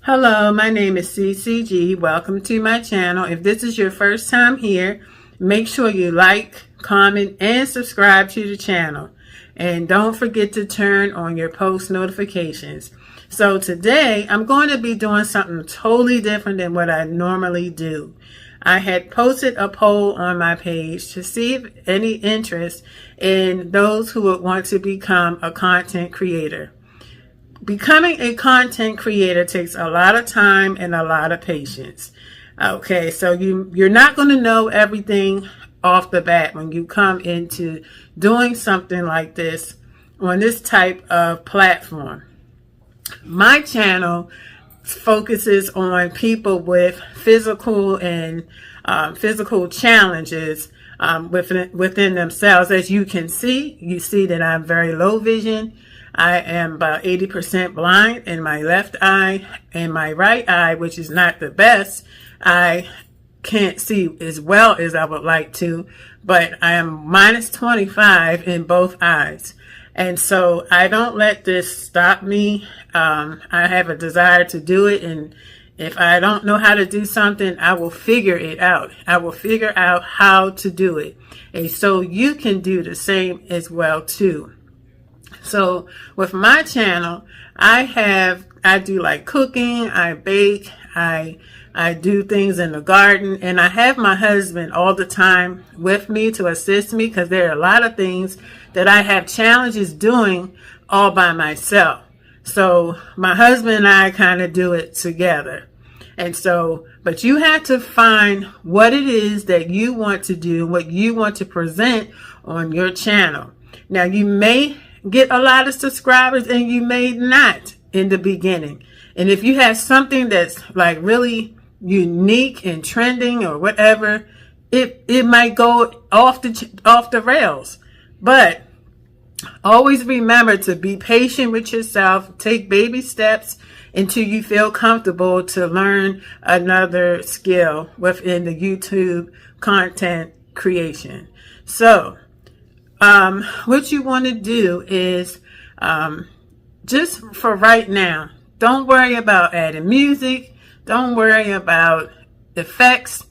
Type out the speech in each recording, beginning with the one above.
Hello, my name is CeeCeeG. Welcome to my channel. If this is your first time here, make sure you like, comment, and subscribe to the channel. And don't forget to turn on your post notifications. So today, I'm going to be doing something totally different than what I normally do. I had posted a poll on my page to see if any interest in those who would want to become a content creator. Becoming a content creator takes a lot of time and a lot of patience. Okay, so you're not going to know everything off the bat when you come into doing something like this on this type of platform. My channel focuses on people with physical and physical challenges within themselves. As you can see, you see that I'm very low vision. I am about 80% blind in my left eye, and my right eye, which is not the best, I can't see as well as I would like to, but I am minus 25 in both eyes. And so I don't let this stop me. I have a desire to do it, and if I don't know how to do something, I will figure it out. I will figure out how to do it. And so you can do the same as well too. So with my channel, I do like cooking, I bake, I do things in the garden, and I have my husband all the time with me to assist me because there are a lot of things that I have challenges doing all by myself. So my husband and I kind of do it together. And so, but you have to find what it is that you want to do, what you want to present on your channel. Now you may get a lot of subscribers and you may not in the beginning. And if you have something that's like really unique and trending or whatever, it might go off the rails. But always remember to be patient with yourself. Take baby steps until you feel comfortable to learn another skill within the YouTube content creation. So what you want to do is, just for right now, don't worry about adding music. Don't worry about effects.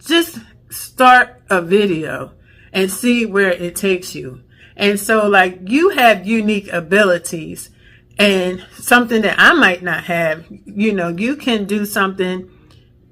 Just start a video and see where it takes you. And so like you have unique abilities and something that I might not have, you can do something,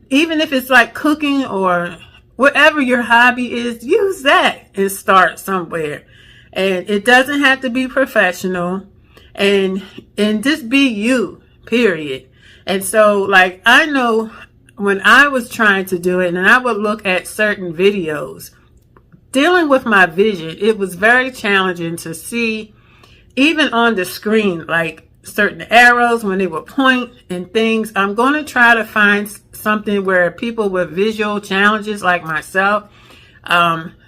even if it's like cooking or whatever your hobby is, use that and start somewhere. And it doesn't have to be professional, and just be you, period. And so like I know when I was trying to do it and I would look at certain videos dealing with my vision, it was very challenging to see even on the screen, like certain arrows when they would point and things. I'm going to try to find something where people with visual challenges like myself,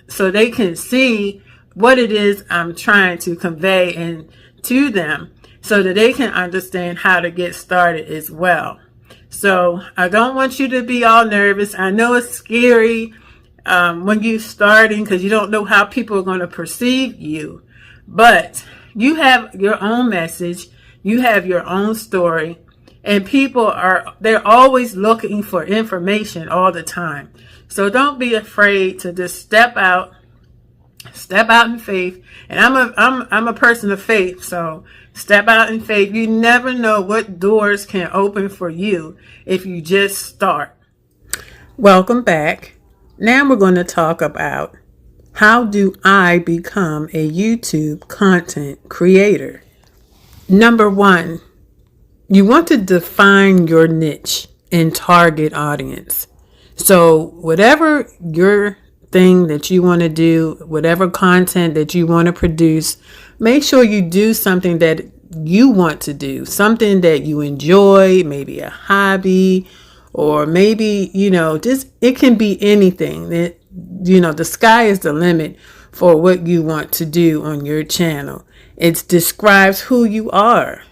so they can see what it is I'm trying to convey and to them so that they can understand how to get started as well. So I don't want you to be all nervous. I know it's scary when you're starting because you don't know how people are going to perceive you, but you have your own message. You have your own story. And they're always looking for information all the time. So don't be afraid to just step out in faith. And I'm a person of faith. So step out in faith. You never know what doors can open for you if you just start. Welcome back. Now we're going to talk about how do I become a YouTube content creator? Number one, you want to define your niche and target audience. So whatever your thing that you want to do, whatever content that you want to produce, make sure you do something that you want to do, something that you enjoy, maybe a hobby, or maybe, just it can be anything that, the sky is the limit for what you want to do on your channel. It describes who you are,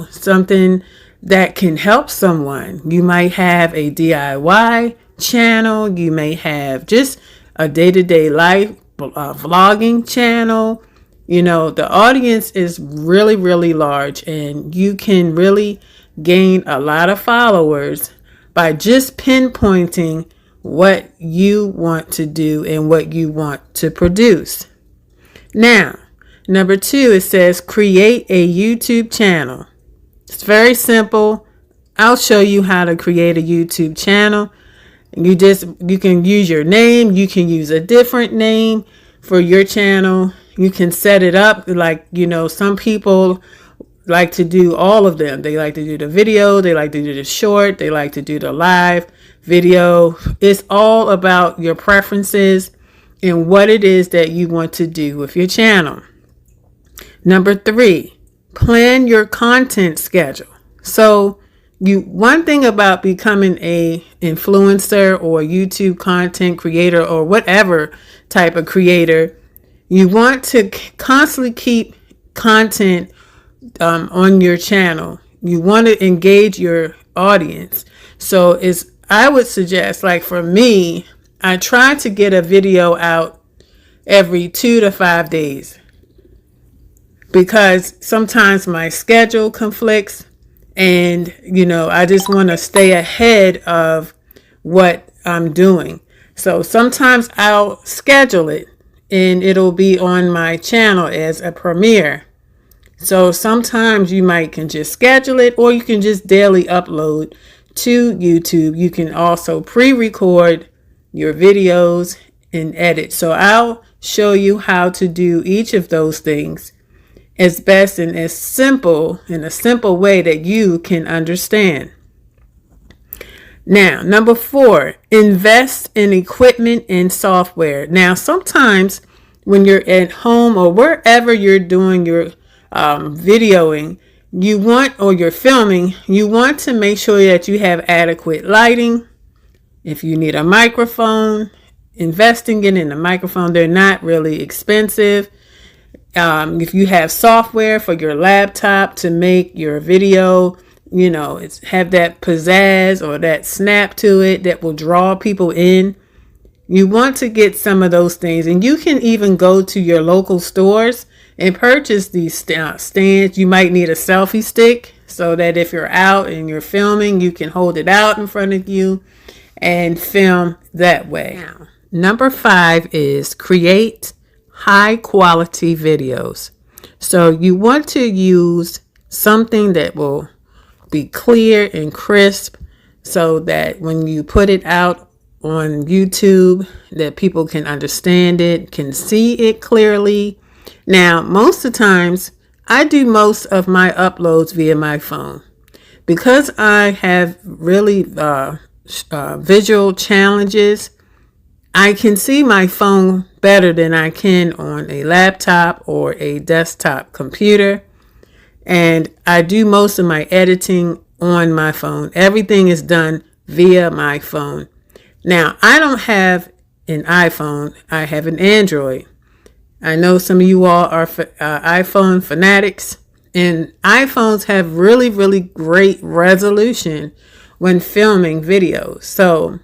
something that can help someone. You might have a DIY channel. You may have just a day-to-day life vlogging channel. The audience is really, really large, and you can really gain a lot of followers by just pinpointing what you want to do and what you want to produce. Now, number 2, it says create a YouTube channel. It's very simple. I'll show you how to create a YouTube channel. You can use your name. You can use a different name for your channel. You can set it up like, some people like to do all of them. They like to do the video. They like to do the short. They like to do the live video. It's all about your preferences and what it is that you want to do with your channel. Number 3, plan your content schedule. So one thing about becoming a influencer or YouTube content creator or whatever type of creator, you want to constantly keep content on your channel. You want to engage your audience. So I would suggest, like for me, I try to get a video out every 2 to 5 days because sometimes my schedule conflicts and, I just want to stay ahead of what I'm doing. So sometimes I'll schedule it and it'll be on my channel as a premiere. So sometimes you can just schedule it, or you can just daily upload to YouTube. You can also pre-record your videos and edit. So I'll show you how to do each of those things as best and as simple, in a simple way that you can understand. Now, number 4, invest in equipment and software. Now, sometimes when you're at home or wherever you're doing your videoing, or you're filming, you want to make sure that you have adequate lighting. If you need a microphone, investing in a microphone, they're not really expensive. If you have software for your laptop to make your video, have that pizzazz or that snap to it that will draw people in. You want to get some of those things, and you can even go to your local stores and purchase these stands. You might need a selfie stick so that if you're out and you're filming, you can hold it out in front of you and film that way. Now, number 5 is create high quality videos. So you want to use something that will be clear and crisp so that when you put it out on YouTube, that people can understand it, can see it clearly. Now, most of the times, I do most of my uploads via my phone. Because I have really visual challenges, I can see my phone better than I can on a laptop or a desktop computer. And I do most of my editing on my phone. Everything is done via my phone. Now, I don't have an iPhone. I have an Android. I know some of you all are iPhone fanatics, and iPhones have really, really great resolution when filming videos. So,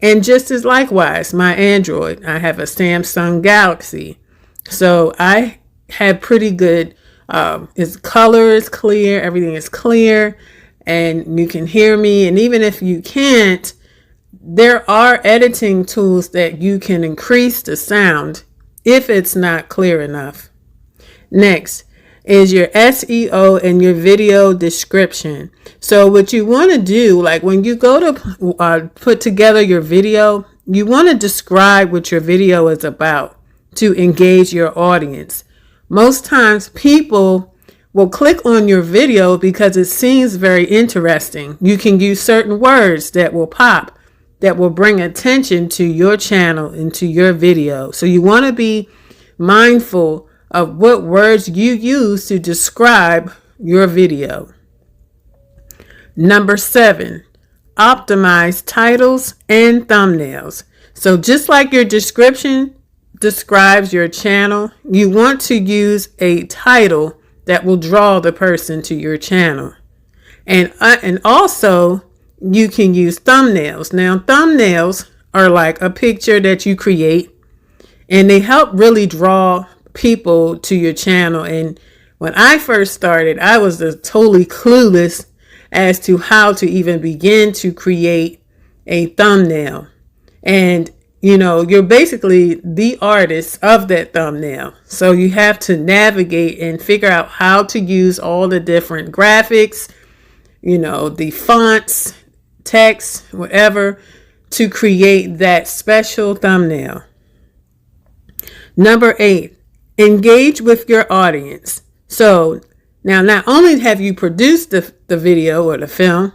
and just as likewise, my Android, I have a Samsung Galaxy. So I have pretty good, its color is clear, everything is clear, and you can hear me. And even if you can't, there are editing tools that you can increase the sound if it's not clear enough. Next is your SEO and your video description. So what you want to do, like when you go to put together your video, you want to describe what your video is about to engage your audience. Most times people will click on your video because it seems very interesting. You can use certain words that will pop, that will bring attention to your channel and to your video. So you want to be mindful of what words you use to describe your video. Number 7, optimize titles and thumbnails. So just like your description describes your channel, you want to use a title that will draw the person to your channel. And also you can use thumbnails. Now, thumbnails are like a picture that you create, and they help really draw people to your channel. And when I first started, I was totally clueless as to how to even begin to create a thumbnail. And you're basically the artist of that thumbnail. So you have to navigate and figure out how to use all the different graphics, the fonts, text, whatever, to create that special thumbnail. Number 8, engage with your audience. So now, not only have you produced the video or the film,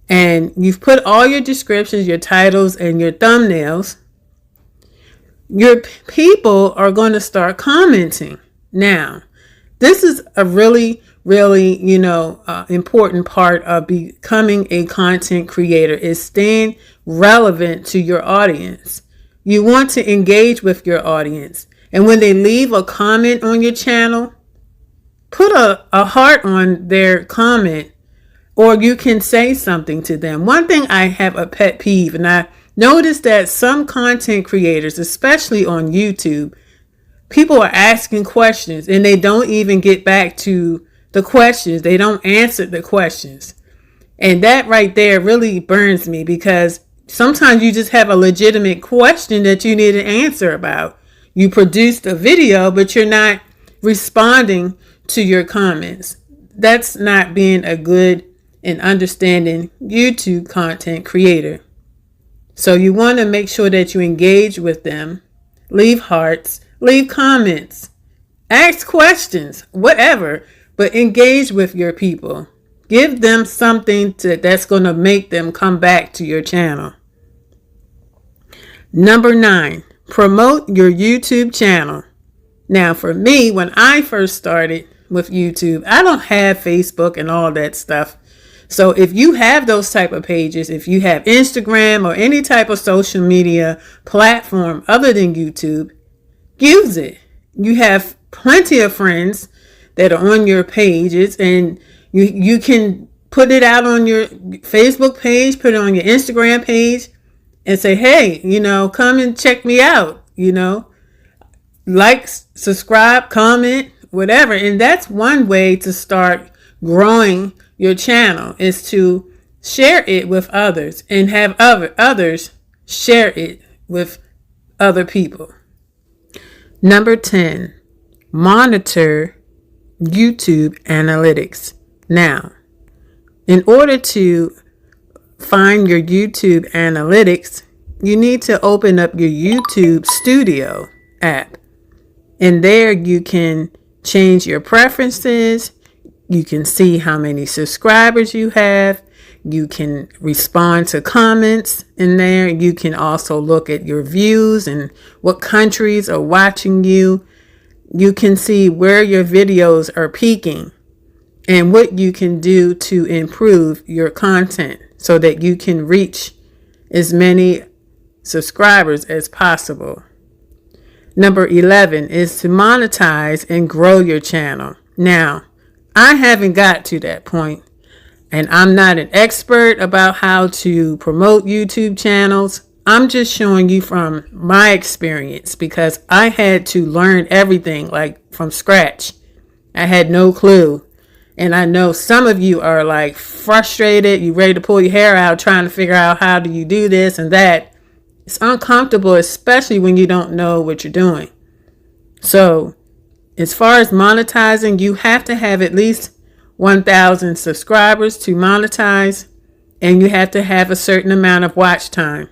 and you've put all your descriptions, your titles, and your thumbnails, your people are going to start commenting. Now, this is a really, really, important part of becoming a content creator, is staying relevant to your audience. You want to engage with your audience. And when they leave a comment on your channel, put a heart on their comment, or you can say something to them. One thing, I have a pet peeve, and I noticed that some content creators, especially on YouTube, people are asking questions and they don't even get back to the questions. They don't answer the questions. And that right there really burns me, because sometimes you just have a legitimate question that you need an answer about. You produced a video, but you're not responding to your comments. That's not being a good and understanding YouTube content creator. So you want to make sure that you engage with them, leave hearts, leave comments, ask questions, whatever, but engage with your people. Give them something that's going to make them come back to your channel. Number 9, promote your YouTube channel. Now, for me, when I first started with YouTube, I don't have Facebook and all that stuff. So if you have those type of pages, if you have Instagram or any type of social media platform other than YouTube, use it. You have plenty of friends that are on your pages, and you can put it out on your Facebook page, put it on your Instagram page, and say, hey, come and check me out, like, subscribe, comment, whatever. And that's one way to start growing your channel, is to share it with others and have others share it with other people. Number 10, monitor YouTube analytics. Now, in order to find your YouTube analytics, you need to open up your YouTube Studio app. And there you can change your preferences. You can see how many subscribers you have. You can respond to comments in there. You can also look at your views and what countries are watching you. You can see where your videos are peaking and what you can do to improve your content so that you can reach as many subscribers as possible. Number 11 is to monetize and grow your channel. Now, I haven't got to that point, and I'm not an expert about how to promote YouTube channels. I'm just showing you from my experience, because I had to learn everything like from scratch. I had no clue. And I know some of you are like frustrated. You're ready to pull your hair out trying to figure out how do you do this and that. It's uncomfortable, especially when you don't know what you're doing. So as far as monetizing, you have to have at least 1,000 subscribers to monetize, and you have to have a certain amount of watch time.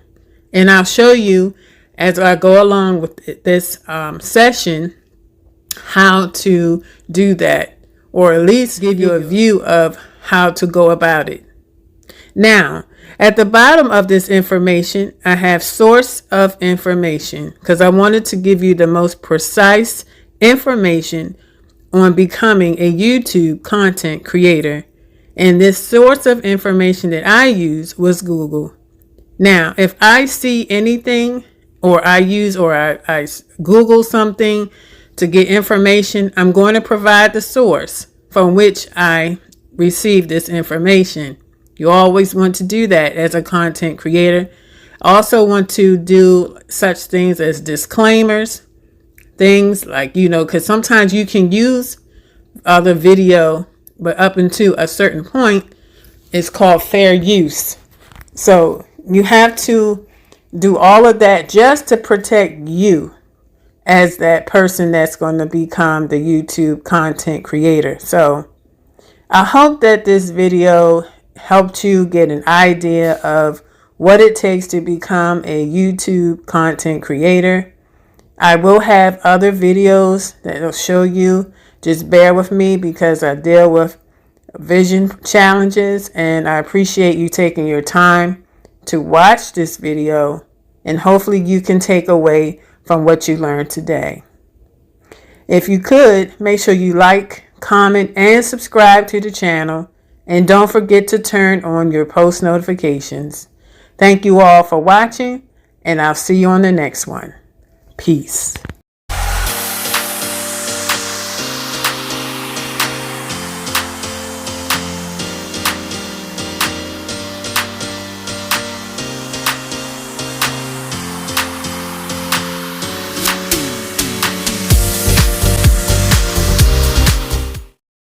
And I'll show you as I go along with this session how to do that, or at least give you a view of how to go about it. Now, at the bottom of this information, I have source of information, because I wanted to give you the most precise information on becoming a YouTube content creator. And this source of information that I use was Google. Now, if I see anything, or I Google something to get information, I'm going to provide the source from which I received this information. You always want to do that as a content creator. Also want to do such things as disclaimers, things like, because sometimes you can use the video, but up until a certain point, It's called fair use. So you have to do all of that just to protect you as that person that's going to become the YouTube content creator. So I hope that this video helped you get an idea of what it takes to become a YouTube content creator. I will have other videos that will show you. Just bear with me because I deal with vision challenges, and I appreciate you taking your time to watch this video, and hopefully you can take away from what you learned today. If you could, make sure you like, comment, and subscribe to the channel, and don't forget to turn on your post notifications. Thank you all for watching, and I'll see you on the next one. Peace.